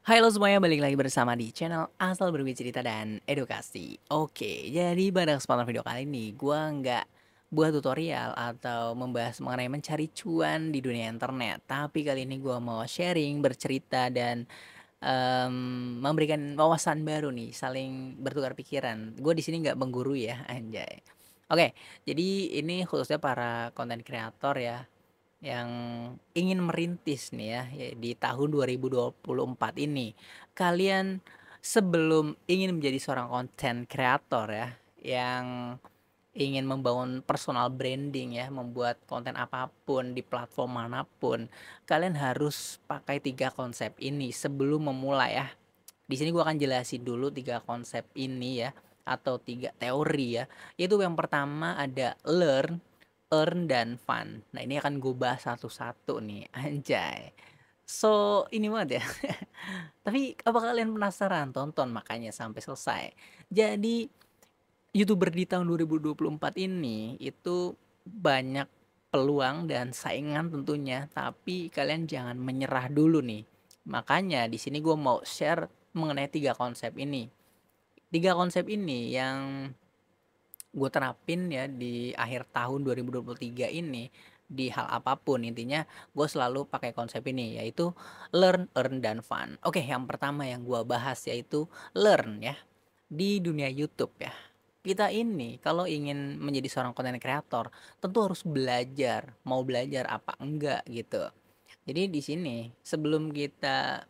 Halo semuanya, balik lagi bersama di channel Asal Berbagi Cerita dan Edukasi. Oke, jadi pada kesempatan video kali ini gue nggak buat tutorial atau membahas mengenai mencari cuan di dunia internet. Tapi kali ini gue mau sharing, bercerita dan memberikan wawasan baru nih, saling bertukar pikiran. Gue di sini nggak menggurui ya, anjay. Oke, jadi ini khususnya para konten kreator ya yang ingin merintis nih ya di tahun 2024 ini. Kalian sebelum ingin menjadi seorang konten kreator ya, yang ingin membangun personal branding ya, membuat konten apapun di platform manapun, kalian harus pakai 3 konsep ini sebelum memulai ya. Di sini gua akan jelasin dulu 3 konsep ini ya, atau 3 teori ya. Yaitu yang pertama ada learn, earn, dan fun. Nah, ini akan gue bahas satu-satu nih, anjay. So, ini banget ya. Tapi apakah kalian penasaran? Tonton makanya sampai selesai. Jadi, YouTuber di tahun 2024 ini itu banyak peluang dan saingan tentunya, tapi kalian jangan menyerah dulu nih. Makanya di sini gue mau share mengenai 3 konsep ini. 3 konsep ini yang gue terapin ya di akhir tahun 2023 ini di hal apapun. Intinya gue selalu pakai konsep ini, yaitu learn, earn, dan fun. Oke, yang pertama yang gue bahas yaitu learn ya. Di dunia YouTube ya, kita ini kalau ingin menjadi seorang content creator tentu harus belajar. Mau belajar apa enggak gitu. Jadi di sini sebelum kita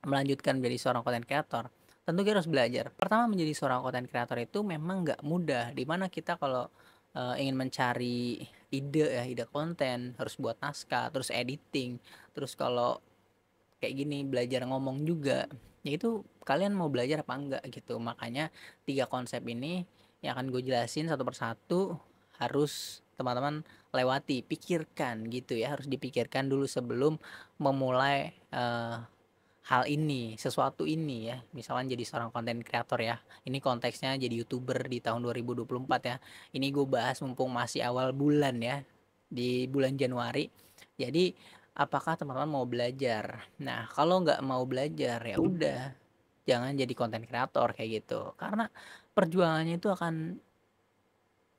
melanjutkan menjadi seorang content creator, tentu kita harus belajar. Pertama, menjadi seorang content creator itu memang nggak mudah. Dimana kita kalau ingin mencari ide ya, ide konten, harus buat naskah, terus editing, terus kalau kayak gini belajar ngomong juga. Ya itu kalian mau belajar apa enggak gitu. Makanya 3 konsep ini yang akan gue jelasin satu persatu harus teman-teman lewati, pikirkan gitu ya, harus dipikirkan dulu sebelum memulai hal ini, sesuatu ini ya, misalkan jadi seorang konten kreator ya. Ini konteksnya jadi YouTuber di tahun 2024 ya. Ini gue bahas mumpung masih awal bulan ya, di bulan Januari. Jadi apakah teman-teman mau belajar? Nah, kalau nggak mau belajar ya udah, jangan jadi konten kreator kayak gitu. Karena perjuangannya itu akan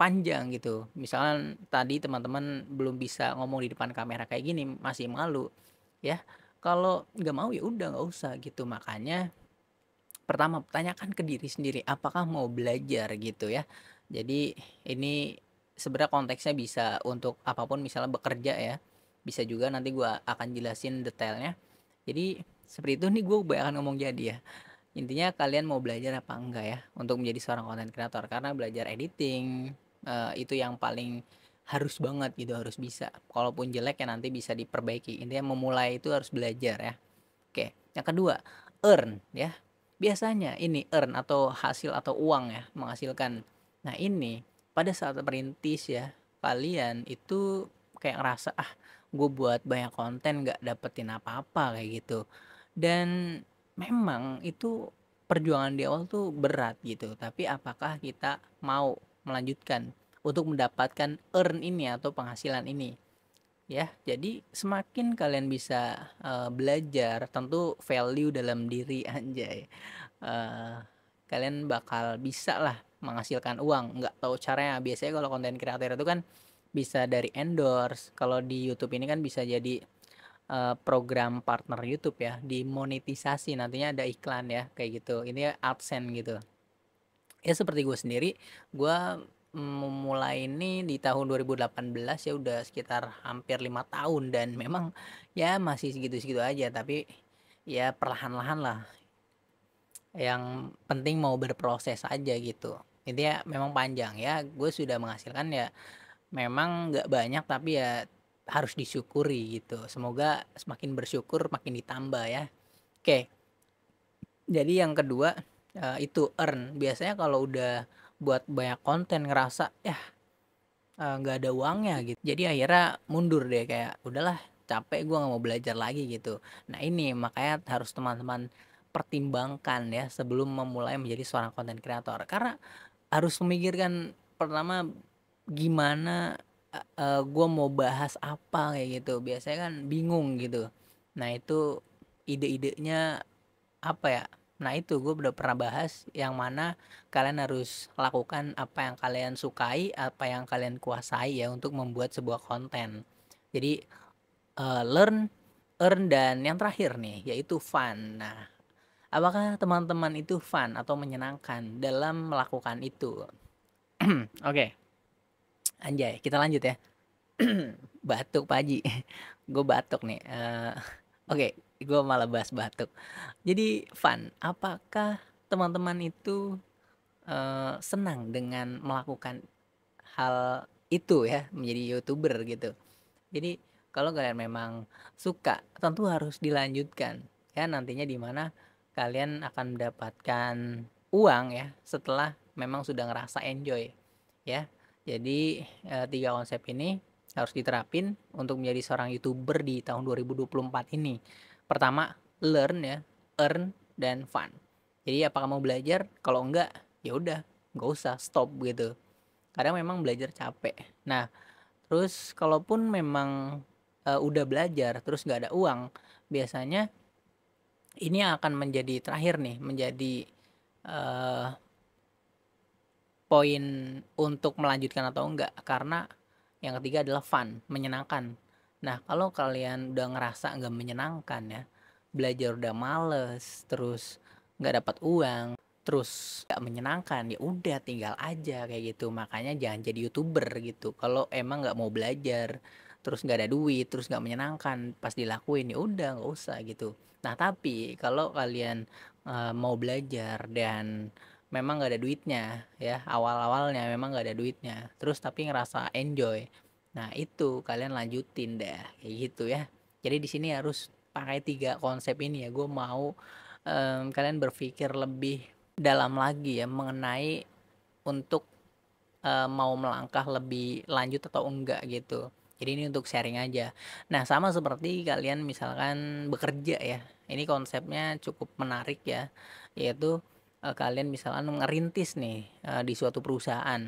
panjang gitu. Misalkan tadi teman-teman belum bisa ngomong di depan kamera kayak gini, masih malu ya. Kalau nggak mau ya udah nggak usah gitu. Makanya pertama tanyakan ke diri sendiri apakah mau belajar gitu ya. Jadi ini sebenarnya konteksnya bisa untuk apapun, misalnya bekerja ya. Bisa juga, nanti gua akan jelasin detailnya. Jadi seperti itu nih, gue kebanyakan ngomong jadi ya. Intinya kalian mau belajar apa enggak ya untuk menjadi seorang content creator, karena belajar editing itu yang paling harus banget gitu, harus bisa. Kalaupun jelek ya nanti bisa diperbaiki. Intinya memulai itu harus belajar ya. Oke, yang kedua, earn ya. Biasanya ini earn atau hasil atau uang ya, menghasilkan. Nah, ini pada saat merintis ya, kalian itu kayak ngerasa gue buat banyak konten nggak dapetin apa-apa kayak gitu. Dan memang itu perjuangan di awal tuh berat gitu. Tapi apakah kita mau melanjutkan untuk mendapatkan earn ini atau penghasilan ini? Ya, jadi semakin kalian bisa belajar, tentu value dalam diri anjay. eh, Kalian bakal bisa lah menghasilkan uang. Nggak tahu caranya. Biasanya kalau konten kreator itu kan bisa dari endorse. Kalau di YouTube ini kan bisa jadi program partner YouTube ya, dimonetisasi, nantinya ada iklan ya kayak gitu. Ini AdSense gitu. Ya seperti gue sendiri, gue memulai ini di tahun 2018 ya, udah sekitar hampir 5 tahun, dan memang ya masih segitu-segitu aja, tapi ya perlahan-lahan lah. Yang penting mau berproses aja gitu. Intinya memang panjang ya. Gue sudah menghasilkan ya, memang nggak banyak tapi ya harus disyukuri gitu. Semoga semakin bersyukur makin ditambah ya. Oke, jadi yang kedua itu earn. Biasanya kalau udah buat banyak konten ngerasa ya nggak ada uangnya gitu. Jadi akhirnya mundur deh, kayak udahlah capek, gue nggak mau belajar lagi gitu. Nah ini makanya harus teman-teman pertimbangkan ya sebelum memulai menjadi seorang konten kreator. Karena harus memikirkan pertama gimana gue mau bahas apa kayak gitu. Biasanya kan bingung gitu. Nah itu ide-idenya apa ya, nah itu gue udah pernah bahas yang mana kalian harus lakukan apa yang kalian sukai, apa yang kalian kuasai ya untuk membuat sebuah konten. Jadi learn, earn, dan yang terakhir nih yaitu fun. Nah, apakah teman-teman itu fun atau menyenangkan dalam melakukan itu? Oke, anjay, kita lanjut ya. Batuk Pak Haji. Gue batuk nih. Oke, gue malah bahas batuk. Jadi fun, apakah teman-teman itu senang dengan melakukan hal itu ya, menjadi YouTuber gitu? Jadi kalau kalian memang suka, tentu harus dilanjutkan ya, nantinya di mana kalian akan mendapatkan uang ya setelah memang sudah ngerasa enjoy ya. Jadi 3 konsep ini harus diterapin untuk menjadi seorang YouTuber di tahun 2024 ini. Pertama, learn ya, earn, dan fun. Jadi apakah mau belajar? Kalau enggak, ya udah, nggak usah, stop gitu. Kadang memang belajar capek. Nah, terus kalaupun memang udah belajar terus nggak ada uang, biasanya ini akan menjadi terakhir nih, menjadi eh, poin untuk melanjutkan atau enggak, karena yang ketiga adalah fun, menyenangkan. Nah, kalau kalian udah ngerasa nggak menyenangkan ya, belajar udah males, terus nggak dapat uang, terus nggak menyenangkan, ya udah tinggal aja kayak gitu. Makanya jangan jadi YouTuber gitu. Kalau emang nggak mau belajar, terus nggak ada duit, terus nggak menyenangkan, pas dilakuin ya udah nggak usah gitu. Nah, tapi kalau kalian mau belajar dan memang nggak ada duitnya ya, awal-awalnya memang nggak ada duitnya, terus tapi ngerasa enjoy, nah itu kalian lanjutin dah kayak gitu ya. Jadi di sini harus pakai 3 konsep ini ya. Gue mau kalian berpikir lebih dalam lagi ya mengenai untuk mau melangkah lebih lanjut atau enggak gitu. Jadi ini untuk sharing aja. Nah, sama seperti kalian misalkan bekerja ya. Ini konsepnya cukup menarik ya. Yaitu kalian misalkan ngerintis nih di suatu perusahaan.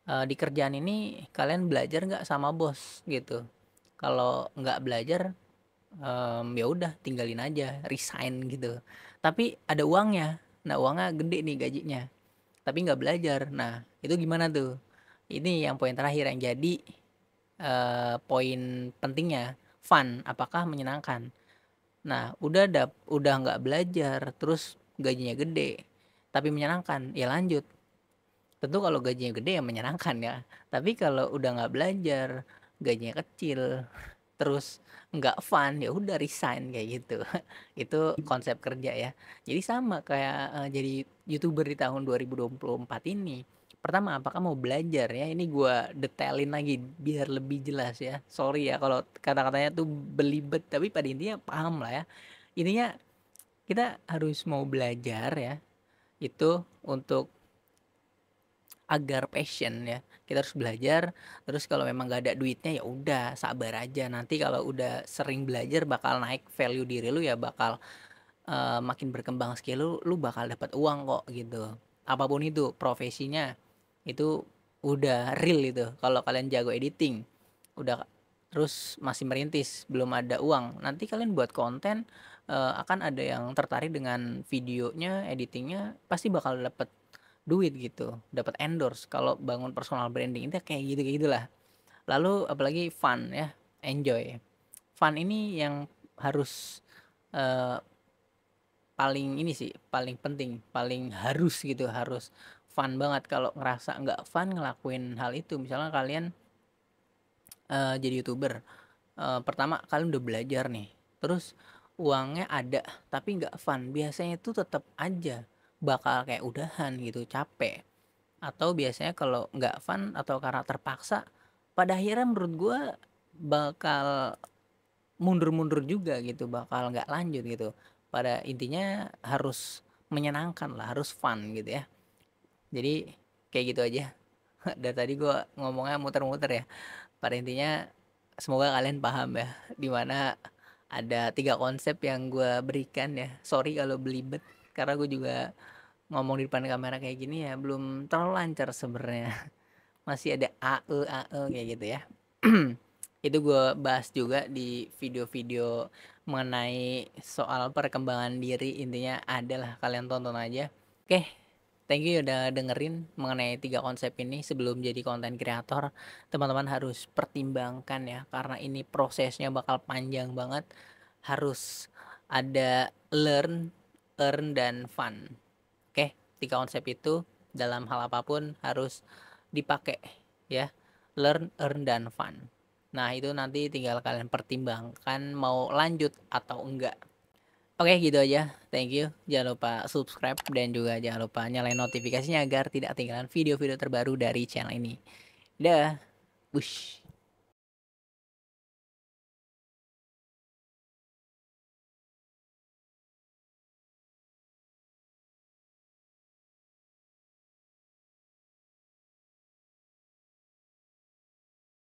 Di kerjaan ini kalian belajar nggak sama bos gitu. Kalau nggak belajar, ya udah tinggalin aja, resign gitu. Tapi ada uangnya. Nah, uangnya gede nih gajinya, tapi nggak belajar. Nah, itu gimana tuh? Ini yang poin terakhir yang jadi poin pentingnya, fun, apakah menyenangkan? Nah, udah nggak belajar, terus gajinya gede, tapi menyenangkan, ya lanjut. Tentu kalau gajinya gede ya menyenangkan ya. Tapi kalau udah nggak belajar, gajinya kecil, terus nggak fun, ya udah resign kayak gitu. Itu konsep kerja ya. Jadi sama kayak jadi YouTuber di tahun 2024 ini. Pertama, apakah mau belajar ya? Ini gue detailin lagi biar lebih jelas ya. Sorry ya kalau kata-katanya tuh belibet, tapi pada intinya paham lah ya. Intinya kita harus mau belajar ya. Itu untuk agar passion ya. Kita harus belajar, terus kalau memang gak ada duitnya ya udah sabar aja. Nanti kalau udah sering belajar bakal naik value diri lu ya, bakal makin berkembang skill lu, lu bakal dapat uang kok gitu. Apapun itu profesinya, itu udah real itu. Kalau kalian jago editing, udah terus masih merintis, belum ada uang, nanti kalian buat konten akan ada yang tertarik dengan videonya, editingnya, pasti bakal dapat duit gitu, dapat endorse. Kalau bangun personal branding itu kayak gitu kayak gitulah. Lalu apalagi fun ya, enjoy. Fun ini yang harus eh, paling ini sih, paling penting, paling harus gitu, harus fun banget. Kalau ngerasa nggak fun ngelakuin hal itu, misalnya kalian jadi YouTuber, pertama kalian udah belajar nih, terus uangnya ada tapi nggak fun, biasanya itu tetap aja bakal kayak udahan gitu, capek. Atau biasanya kalau nggak fun atau karena terpaksa, pada akhirnya menurut gue bakal mundur-mundur juga gitu, bakal nggak lanjut gitu. Pada intinya harus menyenangkan lah, harus fun gitu ya. Jadi kayak gitu aja. Dari tadi gue ngomongnya muter-muter ya. Pada intinya semoga kalian paham ya, dimana ada 3 konsep yang gue berikan ya. Sorry kalau belibet, karena gue juga ngomong di depan kamera kayak gini ya belum terlalu lancar sebenarnya. Masih ada AE kayak gitu ya. Itu gue bahas juga di video-video mengenai soal perkembangan diri, intinya adalah kalian tonton aja. Oke, thank you udah dengerin mengenai 3 konsep ini. Sebelum jadi konten kreator, teman-teman harus pertimbangkan ya, karena ini prosesnya bakal panjang banget. Harus ada learn, earn, dan fun. Oke, 3 konsep itu dalam hal apapun harus dipakai ya. Learn, earn, dan fun. Nah, itu nanti tinggal kalian pertimbangkan mau lanjut atau enggak. Oke, gitu aja. Thank you. Jangan lupa subscribe dan juga jangan lupa nyalain notifikasinya agar tidak ketinggalan video-video terbaru dari channel ini. Dah. Wush.